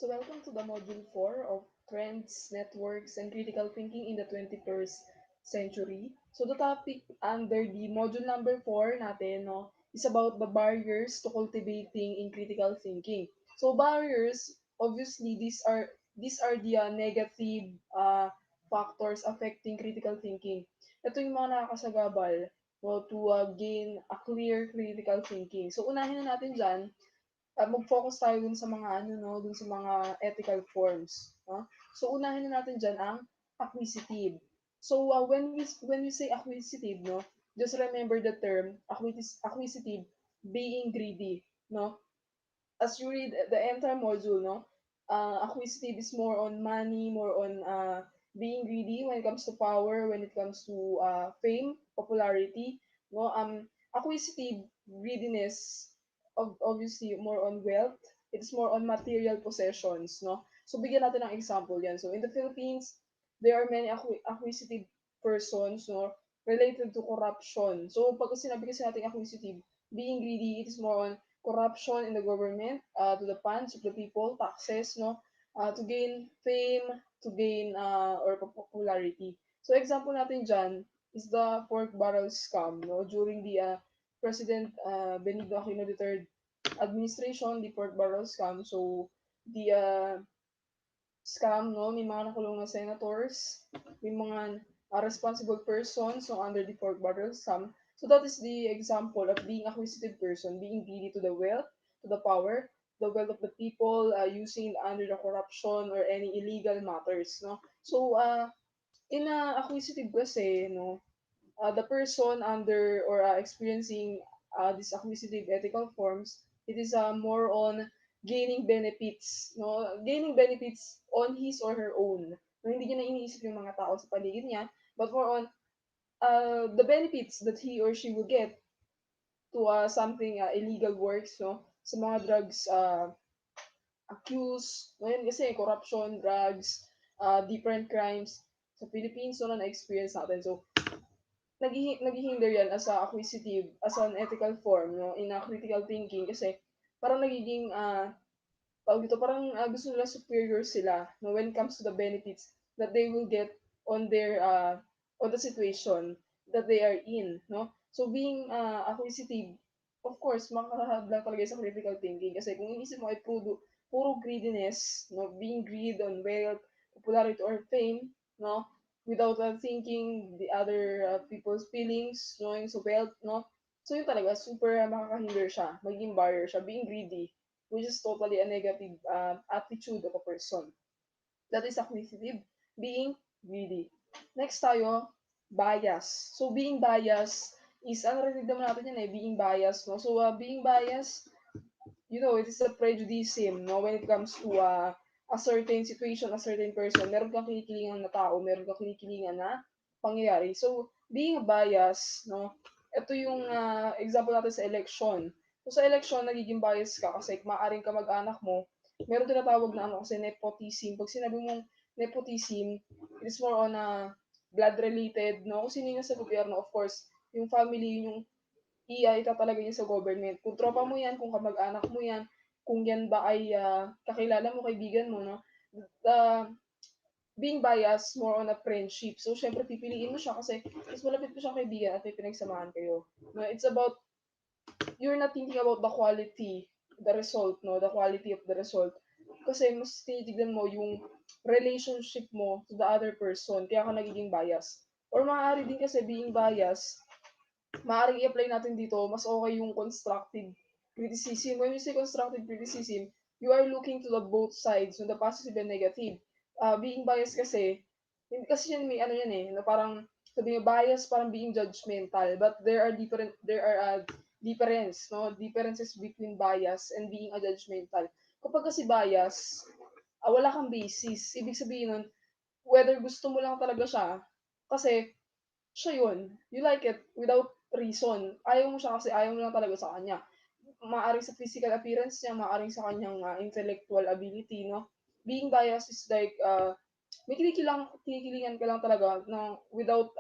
So welcome to the module 4 of Trends, Networks, and Critical Thinking in the 21st Century. So the topic under the module number 4 natin is about the barriers to cultivating in critical thinking. So barriers, obviously, these are the negative factors affecting critical thinking. Ito yung mga nakakasagabal to gain a clear critical thinking. So unahin na natin dyan mag-focus tayo dun sa mga dun sa mga ethical forms, no? So unahin na natin diyan ang acquisitive. So when we say acquisitive, no, just remember the term acquisitive being greedy, no? As you read the entire module, no, acquisitive is more on money, more on being greedy when it comes to power, when it comes to fame, popularity, no. Acquisitive greediness, obviously more on wealth. It's more on material possessions, no. So bigyan natin ng example yan. So in the Philippines, there are many acquisitive persons, no, related to corruption. So pag sinabi kasi natin acquisitive, being greedy, it is more on corruption in the government, to the funds of the people, taxes, no, to gain fame, to gain or popularity. So example natin dyan is the pork barrel scam, no, during the President Benigno Aquino III administration, the pork barrel scam. So the scam, no, may mga nakulong na senators, may mga responsible persons so under the pork barrel scam. So that is the example of being acquisitive person, being greedy to the wealth, to the power, the wealth of the people, using it under the corruption or any illegal matters, no. So in acquisitive kasi, no, the person under or experiencing these acquisitive ethical forms, it is more on gaining benefits, no? Gaining benefits on his or her own. No, hindi niya na iniisip yung mga tao sa paligid niya, but more on the benefits that he or she will get to something illegal works, no? Sa mga drugs accused, no? Yun kasi corruption, drugs, different crimes sa Philippines, so na-experience natin. So, naghihinder yan as a acquisitive, as an ethical form, no, in a critical thinking kasi parang nagiging, tawag dito, parang gusto nila superior sila, no, when it comes to the benefits that they will get on their, on the situation that they are in, no. So being acquisitive, of course, makakahadlang talaga sa critical thinking kasi kung inisip mo ay puro greediness, no, being greed on wealth, popularity or fame, no, without thinking the other people's feelings, knowing so wealth, no? So yun talaga, super makakahinder siya, magiging barrier siya, being greedy, which is totally a negative attitude of a person. That is acquisitive, being greedy. Next tayo, bias. So being biased is, narinig naman natin yan being biased, no? So being biased, it is a prejudice, no, when it comes to a certain situation, a certain person, meron kang kinikilingan na tao, meron kang kinikilingan na pangyayari. So, being a bias, no, ito yung example natin sa election. So, sa election, nagiging bias ka kasi maaaring kamag-anak mo, meron tinatawag na kasi nepotism. Pag sinabi mong nepotism, it is more on blood-related, no? Kung sino yung sa gobyerno, of course, yung family, yung itatalaga niya sa government. Kung tropa mo yan, kung kamag-anak mo yan, kung yan ba ay kakilala mo, kaibigan mo, no? Uh, Being biased more on a friendship. So, syempre, pipiliin mo siya kasi mas malapit mo siyang kaibigan at may pinagsamahan kayo. No? It's about, you're not thinking about the quality, the result, no? The quality of the result. Kasi mas tinitignan mo yung relationship mo to the other person, kaya ka nagiging bias. Or maaari din kasi being biased, maaaring i-apply natin dito, mas okay yung constructive criticism. When we say constructive criticism, you are looking to the both sides, the positive and negative. Being biased kasi, hindi kasi yan may ano yan na parang sabi nga bias, parang being judgmental, but there are difference, no? Differences between bias and being a judgmental. Kapag kasi bias, wala kang basis. Ibig sabihin nun, whether gusto mo lang talaga siya, kasi siya yun. You like it without reason. Ayaw mo siya kasi ayaw mo lang talaga sa kanya. Maaring sa physical appearance niya, maaring sa kanyang intellectual ability, no? Being biased is like, may kinikilingan ka lang talaga without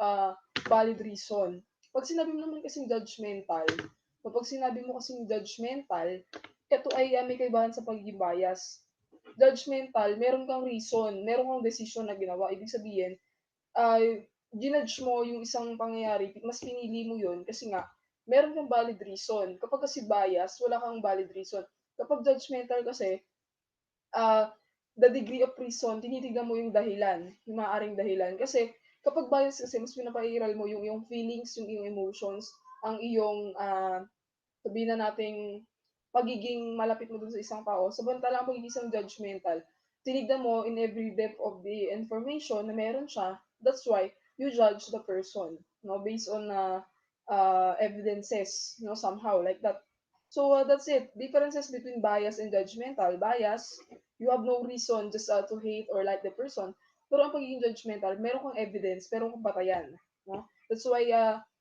valid reason. Pag sinabi mo naman kasing judgmental, kapag sinabi mo kasing judgmental, ito ay may kaibahan sa pagiging bias. judgmental, meron kang reason, meron kang decision na ginawa. Ibig sabihin, ah, ginudge mo yung isang pangyayari, mas pinili mo yun kasi nga, meron kang valid reason. Kapag kasi bias, wala kang valid reason. Kapag judgmental kasi, ah, the degree of reason, tinitignan mo yung dahilan, yung maaaring dahilan. Kasi kapag bias kasi, mas pinapairal mo yung iyong feelings, yung iyong emotions, ang iyong sabihin na nating pagiging malapit mo dun sa isang tao, samantalang ang pagiging isang judgmental, tinignan mo in every depth of the information na meron siya. That's why you judge the person, no, based on evidences, somehow like that. So that's it. Differences between bias and judgmental. Bias, you have no reason just to hate or like the person. Pero ang pagiging judgmental, meron kang evidence, meron kang batayan. No? That's why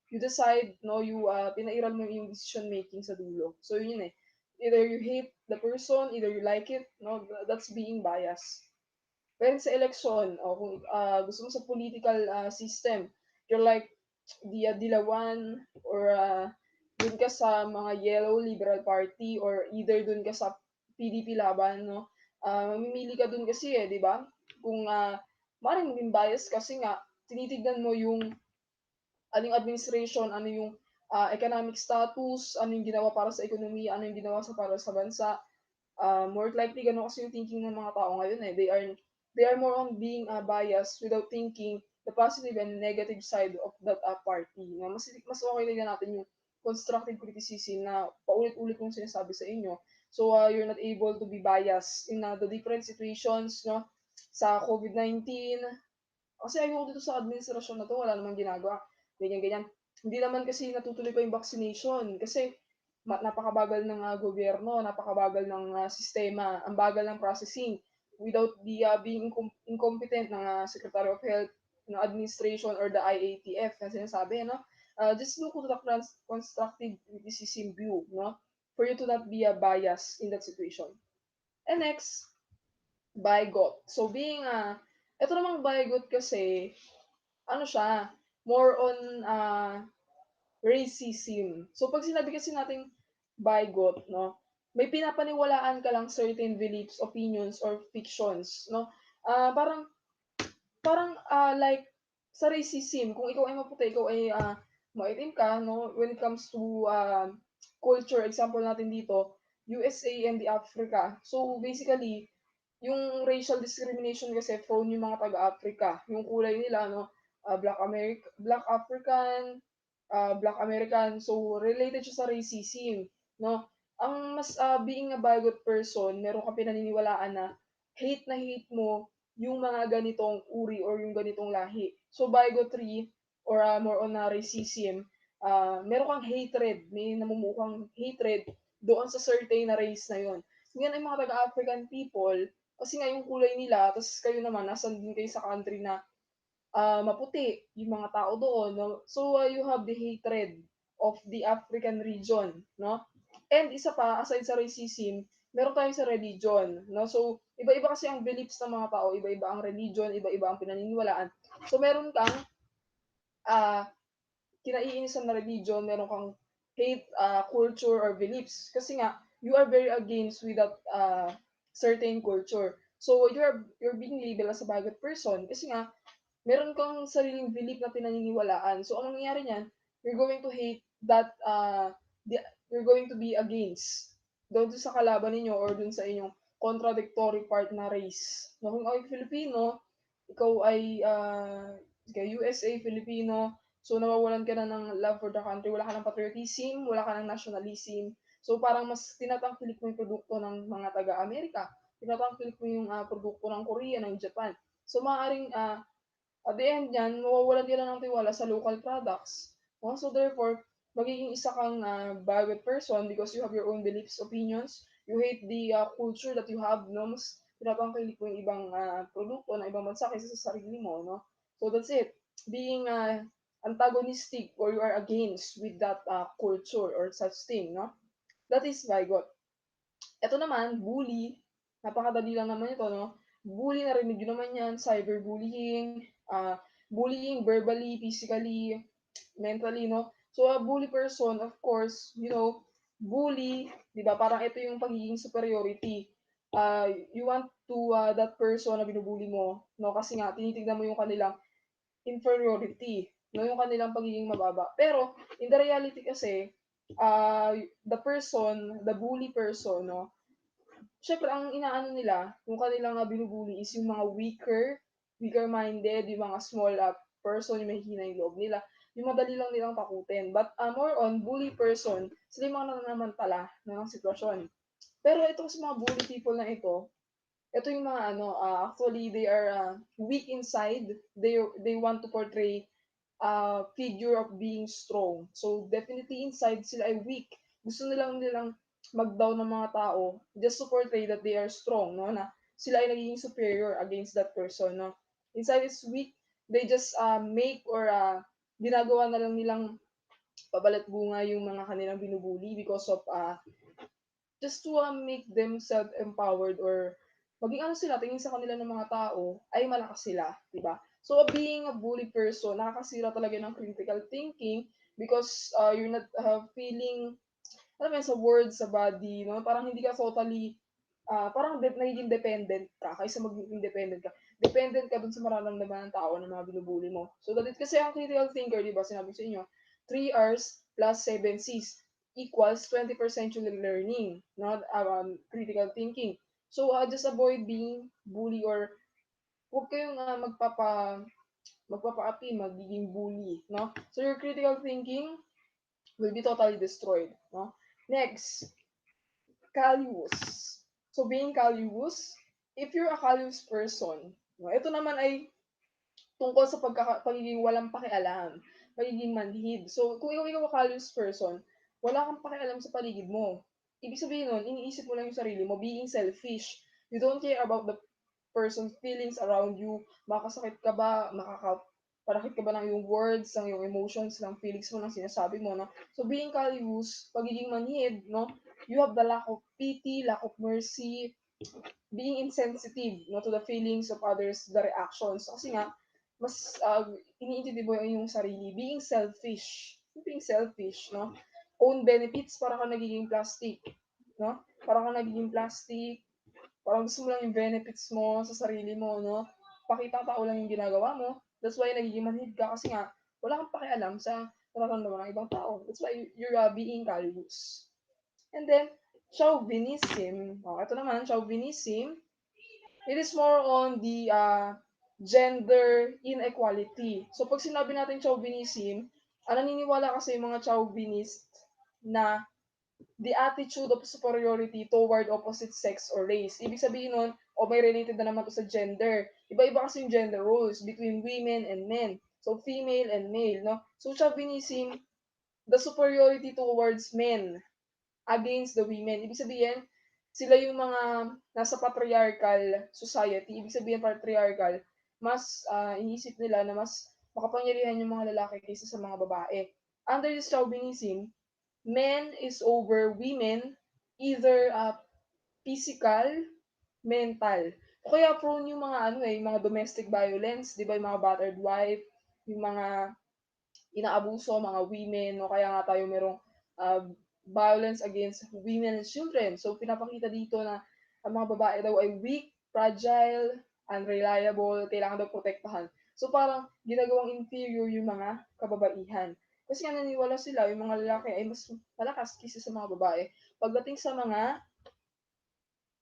you decide, no, pinairal mo yung decision making sa dulo. So yun eh. Either you hate the person, either you like it, no, that's being biased. Pero sa election, o kung gusto mo sa political system, you're like Dilawan or dun ka sa mga Yellow Liberal Party or either dun ka sa PDP laban, no? Mamimili ka dun kasi eh, di ba? Kung maaaring maging bias kasi nga tinitignan mo yung anong administration, ano yung economic status, ano yung ginawa para sa ekonomiya, ano yung ginawa para sa bansa. More likely ganun kasi yung thinking ng mga tao ngayon eh. They are more on being biased without thinking the positive and negative side of that party. Mas okay lang natin yung constructive criticism na paulit-ulit kong sinasabi sa inyo. So you're not able to be biased in the different situations, no? Sa COVID-19, kasi ayoko dito sa administrasyon na 'to, wala namang ginagawa, ganyan-ganyan. Hindi naman kasi natutuloy pa yung vaccination kasi napakabagal ng gobyerno, napakabagal ng sistema, ang bagal ng processing without the being incompetent ng Secretary of Health, ng administration or the IATF na sinasabi, no? Just look to the constructive criticism view, no? For you to not be a bias in that situation. And next, bigot. So being ito namang bigot kasi ano siya, more on racism. So pag sinabi kasi nating bigot, no, may pinapaniwalaan ka lang certain beliefs, opinions, or fictions, no? Parang like sa racism, kung ikaw ay maputi, ikaw ay maitim ka, no, when it comes to culture, example natin dito, USA and the Africa. So basically, yung racial discrimination kasi prone yung mga taga-Africa. Yung kulay nila, no, Black African, Black American. So related siya sa racism, no? Ang mas being a bigot person, meron kang pinaniniwalaan na hate mo yung mga ganitong uri or yung ganitong lahi. So bigotry or more on racism, meron kang hatred, may namumukang hatred doon sa certain na race na yon. Ngayon ay mga taga-African people, kasi nga yung kulay nila, tapos kayo naman, nasan din kayo sa country na maputi yung mga tao doon, no? So you have the hatred of the African region, no? And isa pa, aside sa racism, meron tayong sa religion, no? So iba-iba kasi ang beliefs ng mga tao, iba-iba ang religion, iba-iba ang pinaniniwalaan. So meron kang ah kinaiinisan na religion, meron kang hate culture or beliefs. Kasi nga, you are very against with that certain culture. So you're being labeled as a bigot person kasi nga meron kang sariling belief na pinaniniwalaan. So ang mangyayari niyan, you're going to hate that you're going to be against doon sa kalaban ninyo or doon sa inyong contradictory part na race. No, kung ako ay Filipino, ikaw ay USA, Filipino, so nawawalan ka na ng love for the country, wala ka ng patriotism, wala ka ng nationalism. So parang mas tinatangkilik mo yung produkto ng mga taga-Amerika, tinatangkilik mo yung produkto ng Korea, ng Japan. So maaaring at the end niyan, mawawalan ka na ng tiwala sa local products. No? So therefore, magiging isa kang bigot person because you have your own beliefs, opinions, you hate the culture that you have, no? Mas pinapangkilik mo yung ibang produkto ng ibang bansa kaysa sa sarili mo, no? So that's it. Being antagonistic or you are against with that culture or such thing, no? That is bigot. Ito naman, bully. Napakadali lang naman ito, no? Bully, narinig nyo naman yan, cyberbullying, bullying verbally, physically, mentally, no? So, a bully person, of course, bully, di ba, parang ito yung pagiging superiority. you want to that person na binubuli mo, no? Kasi nga tinitignan mo yung kanilang inferiority, no? Yung kanilang pagiging mababa. Pero in the reality kasi, the person, the bully person, no? Syempre ang inaano nila, yung kanilang binubuli is yung mga weaker-minded, yung mga small person, yung mahihina yung loob nila, yung madali lang nilang takutin. But more on bully person, sila yung mga nananamantala ng sitwasyon. Pero ito sa mga bully people na ito yung mga actually they are weak inside. They want to portray figure of being strong. So definitely inside sila ay weak. Gusto nilang mag-down ng mga tao just to portray that they are strong, no? Na sila ay nagiging superior against that person, no? Inside is weak. They just make or ginagawa na lang nilang pabalat bunga yung mga kanilang binubuli because of just to make them self-empowered or maging ano sila, tingin sa kanila ng mga tao, ay malakas sila, di ba? So, being a bully person, nakakasira talaga ng critical thinking because you're not feeling, alam mo yun, sa words, sa body, no? Parang hindi ka totally, parang nagiging dependent ka, kaysa maging independent ka. Dependent ka dun sa mararamdaman ng tao ng mga binubuli mo. So, that it, kasi ang critical thinker, di ba, sinabi ko sa inyo, 3 R's plus 7 C's equals 21st century learning, not critical thinking. So, just avoid being bully or huwag kayong magpapaapi, magiging bully, no? So, your critical thinking will be totally destroyed, no? Next, callous. So, being callous, if you're a callous person, no, ito naman ay tungkol sa pagiging walang pakialam, pagiging manhid. So, kung ikaw a callous person, wala kang pakialam sa paligid mo. Ibig sabihin nun, iniisip mo lang yung sarili mo, being selfish. You don't care about the person's feelings around you. Makakasakit ka ba? Panakit ka ba ng iyong words, ng iyong emotions, ng feelings mo, ng sinasabi mo, no? So, being callous, pagiging manhid, no? You have the lack of pity, lack of mercy, being insensitive, no, to the feelings of others, the reactions. Kasi nga, mas iniintindi mo yung sarili. Being selfish, no? Own benefits, para ka nagiging plastic, no? Para ka nagiging plastic, parang gusto mo lang yung benefits mo sa sarili mo, no? Pakita tao lang yung ginagawa mo. That's why nagiging manhid ka kasi nga, wala kang pakialam sa nararamdaman ng ibang tao. That's why you're being callous. And then, chauvinism. Oh, ito naman, chauvinism. It is more on the gender inequality. So, pag sinabi natin chauvinism, naniniwala kasi yung mga chauvinist na the attitude of superiority toward opposite sex or race. Ibig sabihin nun, may related na naman to sa gender. Iba-iba kasi yung gender roles between women and men. So, female and male, no? So, chauvinism, the superiority towards men against the women. Ibig sabihin, sila yung mga nasa patriarchal society. Ibig sabihin, patriarchal, mas iniisip nila na mas makapangyarihan yung mga lalaki kaysa sa mga babae. Under this chauvinism, men is over women, either physical, mental. O kaya prone yung mga yung mga domestic violence, 'di ba, yung mga battered wife, yung mga inaabuso mga women, o kaya nga tayo merong uh, violence against women and children. So, pinapakita dito na ang mga babae daw ay weak, fragile, unreliable, kailangan daw protektahan. So, parang ginagawang inferior yung mga kababaihan. Kasi nga naniwala sila, yung mga lalaki ay mas malakas kaysa sa mga babae. Pagdating sa mga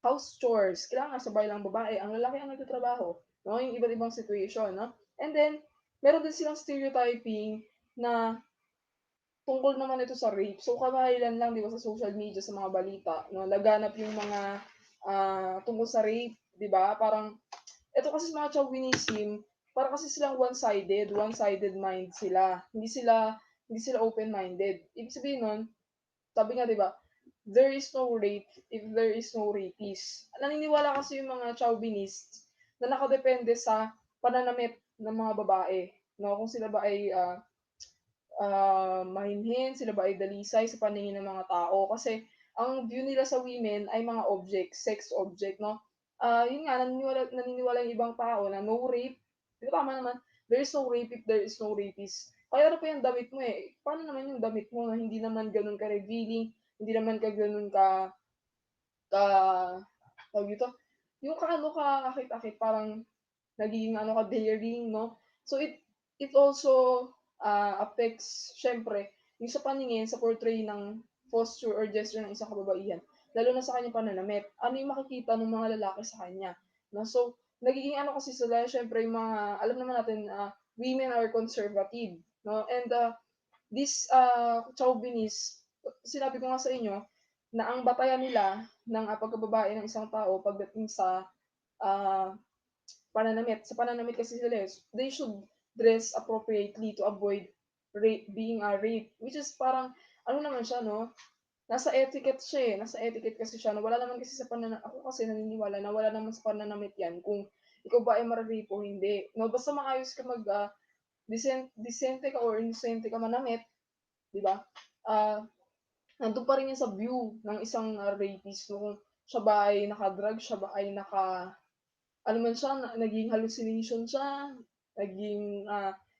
house chores, kailangan sabay lang babae, ang lalaki ang nagtatrabaho. No? Yung iba't ibang situation. No? And then, meron din silang stereotyping na tungkol naman ito sa rape. So, kamahilan lang, di ba, sa social media, sa mga balita, no, laganap yung mga tungkol sa rape, di ba? Parang, ito kasi sa mga chauvinism, para kasi silang one-sided mind sila. Hindi sila open-minded. Ibig sabihin nun, sabi nga, di ba, there is no rape if there is no rapist. Naniniwala kasi yung mga chauvinists na nakadepende sa pananamit ng mga babae. No? Kung sila ba ay mahinhin, sila ba ay dalisay sa paningin ng mga tao. Kasi ang view nila sa women ay mga object, sex object, no? Yun nga, naniniwala yung ibang tao na no rape. Di ba tama naman? There is no rape if there is no rapist. Kaya ano pa yung damit mo eh? Paano naman yung damit mo na hindi naman ganun ka-revealing, hindi naman ka ganun ka tawag dito, yung kaano ka akit-akit parang nagiging ano ka daring 'no. So it also, affects siyempre yung sa paningin, sa portray ng posture or gesture ng isang kababaihan, lalo na sa kanyang pananamit. Ano yung makikita ng mga lalaki sa kanya 'no. So nagiging ano kasi sila siyempre yung mga alam naman natin, women are conservative 'no and, this, chauvinist, sinabi ko nga sa inyo na ang batayan nila ng, pagkababae ng isang tao pagdating sa, ah pananamit kasi sila, they should dress appropriately to avoid being, raped. Which is parang ano naman siya 'no, nasa etiquette kasi siya 'no. Wala naman kasi sa ako kasi naniniwala na wala naman sa pananamit 'yan kung ikaw ba ay mara-rape o hindi 'no. Basta maayos ka disente ka or inosente ka manamit, 'di ba? Ah, Nandun pa rin 'yan sa view ng isang, rapist 'no, kung siya ba ay naka-drug, siya ba ay ano man siya, naging hallucination siya, naging,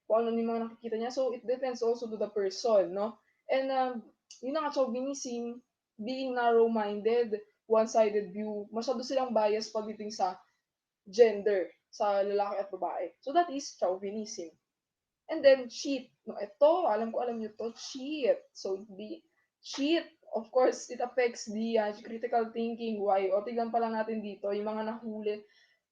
kung ano yung mga nakikita niya. So, it depends also to the person, 'no? And, yun na nga, chauvinism, being narrow-minded, one-sided view, masyado silang bias pagdating sa gender, sa lalaki at babae. So, that is chauvinism. And then cheat, 'no, eto alam niyo 'to, cheat. So, cheat, of course, it affects the, critical thinking. Why? O tignan pa lang natin dito yung mga nahuli.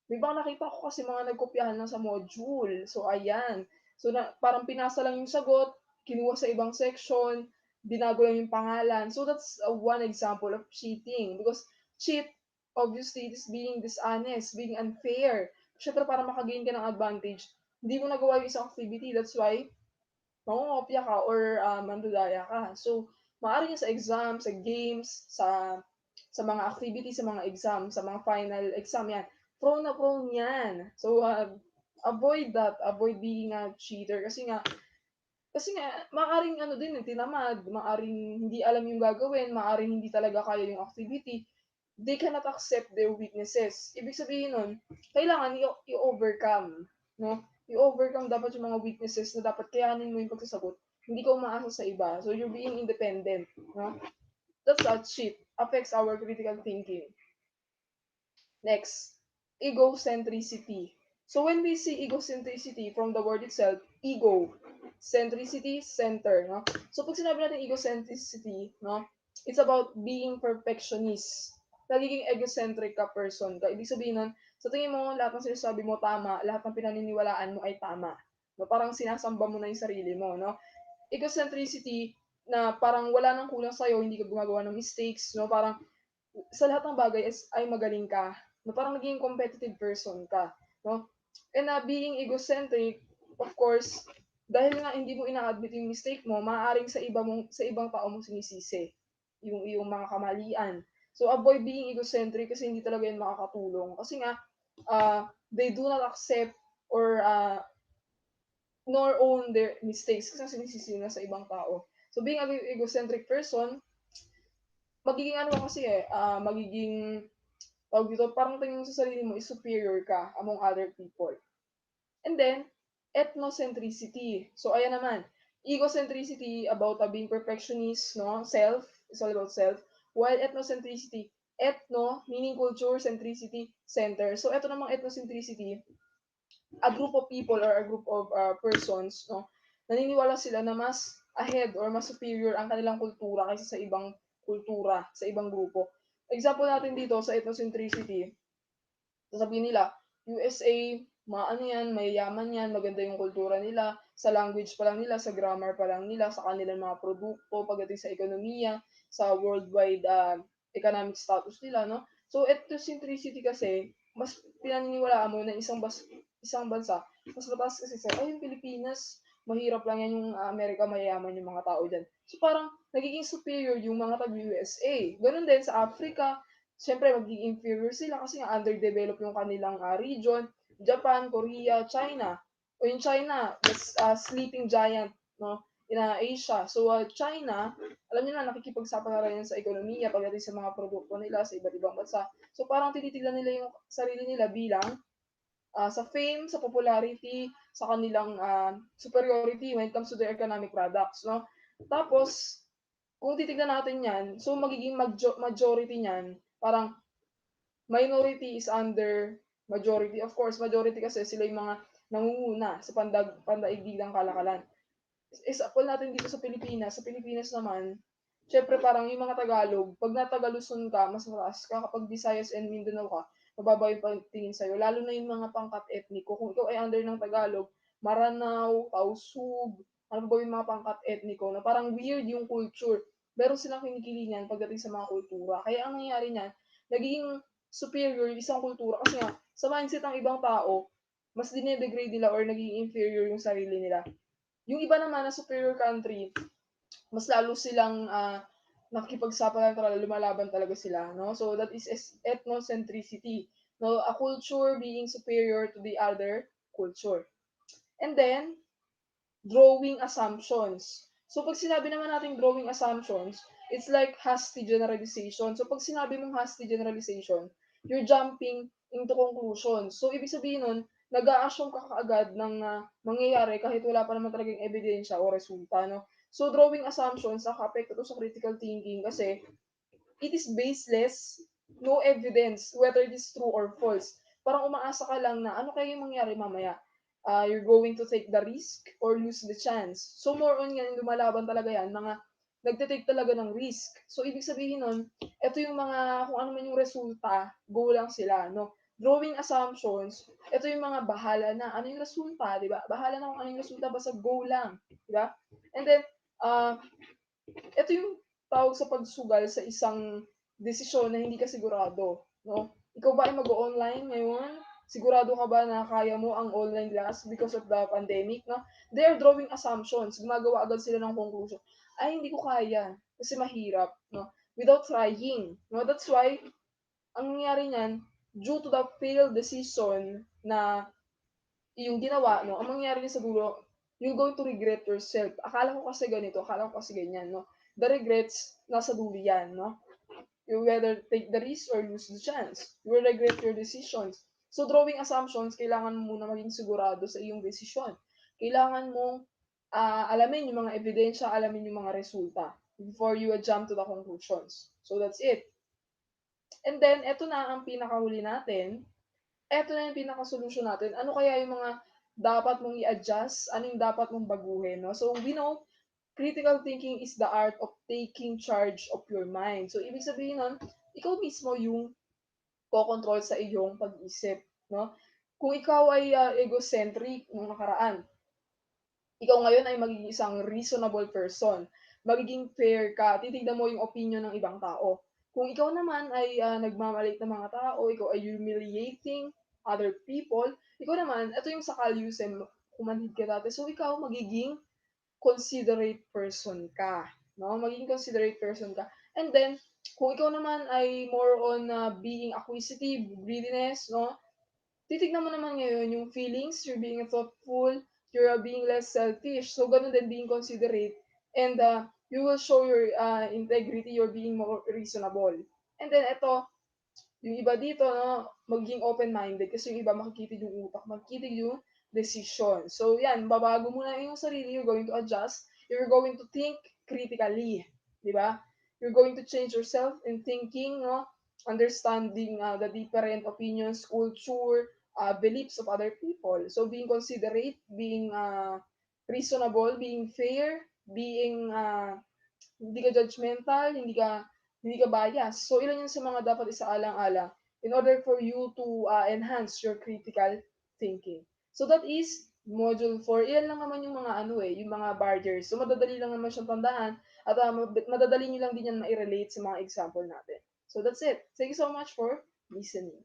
May mga nakita ko kasi mga nagkopyahan lang sa module. So, ayan. So, parang pinasa lang yung sagot, kinuha sa ibang section, binago lang yung pangalan. So, that's, one example of cheating. Because cheat, obviously, it is being dishonest, being unfair. Siyempre, para makagain ka ng advantage, hindi mo nagawa yung isang activity. That's why, mangongopya ka or, mandudaya ka. So, maaaring sa exam, sa games, sa mga activity, sa mga exam, sa mga final exam, yan. Prone na prone yan. So, avoid that. Avoid being a cheater. Kasi nga, maaaring ano din, tinamad, maaaring hindi alam yung gagawin, maaaring hindi talaga kaya yung activity. They cannot accept their weaknesses. Ibig sabihin nun, kailangan i-overcome, no? I-overcome dapat yung mga weaknesses na dapat kayanin mo yung pagsasagot. Hindi ka umaasa sa iba. So, you're being independent, no? That's a cheat. Affects our critical thinking. Next, egocentricity. So when we see egocentricity from the word itself, ego, centricity, center, no? So pag sinabi natin egocentricity, no, it's about being perfectionist. Nagiging egocentric ka person ka. Ibig sabihin nun, sa tingin mo, lahat ng sinasabi mo tama, lahat ng pinaniniwalaan mo ay tama. No, parang sinasamba mo na yung sarili mo, no? Egocentricity na parang wala nang kulang sa'yo, hindi ka gumagawa ng mistakes, no? Parang sa lahat ng bagay ay magaling ka, na parang naging competitive person ka, no? And, being egocentric, of course, dahil nga hindi mo ina-admit yung mistake mo, maaaring sa ibang tao mo sinisisi yung iyong mga kamalian. So, avoid being egocentric kasi hindi talaga yun makakatulong. Kasi nga, they do not accept or, nor own their mistakes kasi sinisisi na sa ibang tao. So, being an egocentric person, magiging ano kasi magiging tawag dito, parang tingin mo sa sarili mo is superior ka among other people. And then, ethnocentricity. So, ayan naman. Egocentricity about being perfectionist, no? Self, it's all about self. While ethnocentricity, ethno, meaning culture, centricity, center. So, eto namang ethnocentricity, a group of people or a group of, persons, no? Naniniwala sila na mas ahead or mas superior ang kanilang kultura kaysa sa ibang kultura, sa ibang grupo. Example natin dito sa ethnocentricity, sasabihin nila, USA, maano yan, mayayaman yan, maganda yung kultura nila, sa language pa lang nila, sa grammar pa lang nila, sa kanilang mga produkto, pagdating sa ekonomiya, sa worldwide economic status nila, no? So, ethnocentricity kasi, mas pinaniniwalaan mo na isang bansa, mas mataas kasi sa, ay, yung Pilipinas, mahirap lang yan yung Amerika, mayayaman yung mga tao dyan. So, parang, nagiging superior yung mga taga-USA. Ganun din sa Africa, siyempre magiging inferior sila kasi nga underdeveloped yung kanilang, region, Japan, Korea, China. O yung China, the sleeping giant, no, in, Asia. So, China, alam niyo na nakikipagsapalaran yan sa ekonomiya pagdating sa mga produkto nila sa iba't ibang bansa. So, parang tinitignan nila yung sarili nila bilang, sa fame, sa popularity, sa kanilang, superiority when it comes to their economic products, no? Tapos, kung titignan natin yan, so magiging majority niyan, parang minority is under majority. Of course, majority kasi sila yung mga nangunguna sa pandaigdig ng kalakalan. Example natin dito sa Pilipinas naman, syempre parang yung mga Tagalog, pag natagaluson ka, mas mataas ka. Kapag Visayas and Mindanao ka, mababa yung pagtingin sa'yo. Lalo na yung mga pangkat etniko. Kung ikaw ay under ng Tagalog, Maranao, Tausug, ano ba yung mga pangkat etniko, na parang weird yung culture. Meron silang kinikilingan pagdating sa mga kultura. Kaya ang nangyayari niyan, nagiging superior yung isang kultura. Kasi nga, sa mindset ng ibang tao, mas dinedegrade nila or naging inferior yung sarili nila. Yung iba naman na superior country, mas lalo silang nakikipagsapalaran talaga, lumalaban talaga sila, no? So that is ethnocentricity, no? A culture being superior to the other culture. And then, drawing assumptions. So pag sinabi naman natin drawing assumptions, it's like hasty generalization. So pag sinabi mong hasty generalization, you're jumping into conclusions. So ibig sabihin nun, nag-a-assume ka kaagad ng mangyayari kahit wala pa naman talagang ebidensya o resulta, no? So drawing assumptions, nakaka-apekto to sa critical thinking kasi it is baseless, no evidence whether it is true or false. Parang umaasa ka lang na ano kaya yung mangyari mamaya. You're going to take the risk or lose the chance. So more on yan, lumalaban talaga yan, mga nagte-take talaga ng risk. So ibig sabihin nun, ito yung mga, kung ano man yung resulta, go lang sila, no? Drawing assumptions, ito yung mga bahala na, ano yung resulta, di ba? Bahala na kung ano yung resulta, basta go lang, di ba? And then, ito yung tawag sa pagsugal sa isang desisyon na hindi ka sigurado, no? Ikaw ba ay mag-online ngayon? Sigurado ka ba na kaya mo ang online class because of the pandemic, no? They are drawing assumptions. Gumagawa agad sila ng conclusion. Ay, hindi ko kaya kasi mahirap, no? Without trying, no? That's why ang nangyayari niyan, due to the failed decision na yung ginawa, no, ang mangyayari niya sa dulo, you're going to regret yourself. Akala ko kasi ganito, akala ko kasi ganyan, no? The regrets, nasa dulo yan, no? You whether take the risk or lose the chance. You will regret your decisions. So, drawing assumptions, kailangan mo muna maging sigurado sa iyong desisyon. Kailangan mong alamin yung mga ebidensya, alamin yung mga resulta before you jump to the conclusions. So, that's it. And then, eto na ang pinakahuli natin, eto na yung pinaka-solution natin. Ano kaya yung mga dapat mong i-adjust? Ano yung dapat mong baguhin, no? So, we know, critical thinking is the art of taking charge of your mind. So, ibig sabihin nun, ikaw mismo yung kokontrol sa iyong pag-isip, no? Kung ikaw ay egocentric nung nakaraan, ikaw ngayon ay magiging isang reasonable person. Magiging fair ka, titignan mo yung opinion ng ibang tao. Kung ikaw naman ay nagmamalit ng mga tao, ikaw ay humiliating other people, ikaw naman, ito yung sa kalyusen, kumanhid ka dati. So, ikaw magiging considerate person ka. No? Magiging considerate person ka. And then, kung ikaw naman ay more on being acquisitive, greediness, no? Titignan mo naman ngayon yung feelings, you're being thoughtful, you're being less selfish. So, ganun din being considerate. And you will show your integrity, you're being more reasonable. And then, ito, yung iba dito, no, maging open-minded kasi yung iba makikitid yung utak, makikitid yung decision. So, yan, babago mo na yung sarili, you're going to adjust, you're going to think critically, di ba? You're going to change yourself in thinking, no, understanding the different opinions, culture, beliefs of other people. So, being considerate, being reasonable, being fair, being hindi ka judgmental, hindi ka bias. So, ilan yun sa mga dapat isaalang-alang in order for you to enhance your critical thinking. So, that is Module 4. Iyan lang naman yung mga yung mga barriers. So, madadali lang naman siyang tandaan at madadali nyo lang din yan ma-relate sa mga example natin. So, that's it. Thank you so much for listening.